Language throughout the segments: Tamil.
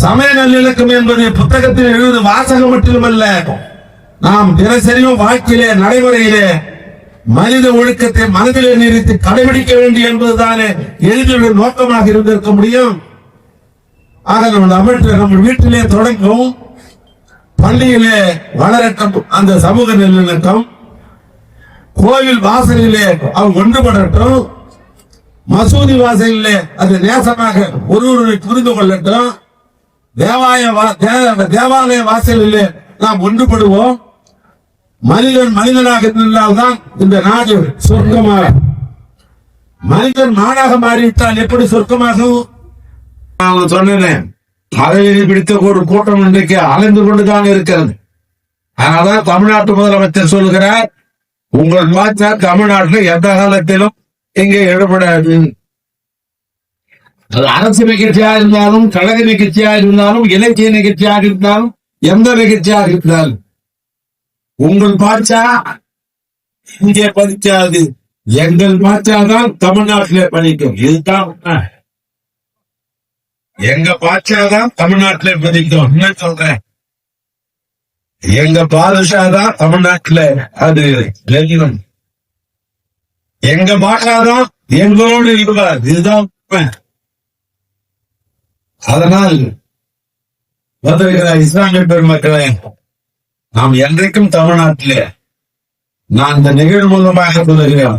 சமய நல்லிணக்கம் என்பது புத்தகத்தில் எழுது வாசகம் மட்டுமல்ல, நாம் தினசரியும் வாழ்க்கையிலே நடைமுறையிலே மனித ஒழுக்கத்தை மனதிலே நிறுத்தி கடைபிடிக்க வேண்டும் என்பதுதானே எழுதியுள்ள நோக்கமாக இருந்திருக்க முடியும். ஆக நம்ம வீட்டிலே தொடங்கும், பள்ளியிலே வளரட்டும் அந்த சமூக நல்லிணக்கம், கோவில் வாசலிலே அவன் ஒன்றுபடட்டும், மசூதி வாசலிலே அது நேசமாக ஒருவரை புரிந்து கொள்ளட்டும், தேவாலய வாசலிலே நாம் ஒன்றுபடுவோம். மனிதன் மனிதனாக இருந்தால்தான் இந்த நாடு சொர்க்கமாக. மனிதன் மாடாக மாறிவிட்டால் எப்படி சொர்க்கமாகும்? நான் சொன்னேன், பதவியை பிடித்த ஒரு கூட்டம் இன்றைக்கு அலைந்து கொண்டுதான் இருக்கிறது. அதனால்தான் தமிழ்நாட்டு முதலமைச்சர் சொல்கிறார், உங்கள் மாற்ற தமிழ்நாட்டில் எந்த காலத்திலும் இங்கே ஈடுபடாது. அது அரசு நிகழ்ச்சியாக இருந்தாலும், கழக நிகழ்ச்சியாக இருந்தாலும், இலக்கிய நிகழ்ச்சியாக இருந்தாலும், எந்த நிகழ்ச்சியாக இருந்தாலும் உங்கள் பாட்சா இங்கே பதிக்காது, எங்கள் பாட்சாதான் தமிழ்நாட்டிலே பதிக்கும். இதுதான் எங்க பாட்சாதான் தமிழ்நாட்டிலே பதிக்கும். என்ன சொல்றேன், எங்க பாதுஷாதான் தமிழ்நாட்டில அது லெல்லிவன், எங்க பாஷாதான் எங்களோடு இருப்பார். இதுதான். அதனால் இஸ்லாமிய பெருமக்களே, நாம் என்றைக்கும் தமிழ்நாட்டிலே, நான் இந்த நிகழ்வு மூலமாக சொல்லுகிறேன்,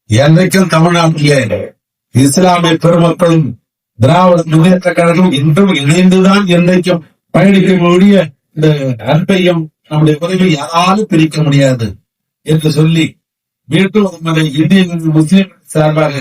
என்றைக்கும் தமிழ்நாட்டிலே இஸ்லாமிய பெருமக்களும் திராவிட முன்னேற்ற கழகம் இன்றும் இணைந்துதான் என்றைக்கும் பயணிக்கக்கூடிய இந்த அன்பையும் நம்முடைய உறவை யாராலும் பிரிக்க முடியாது என்று சொல்லி மீண்டும் இந்திய முஸ்லிம் சார்பாக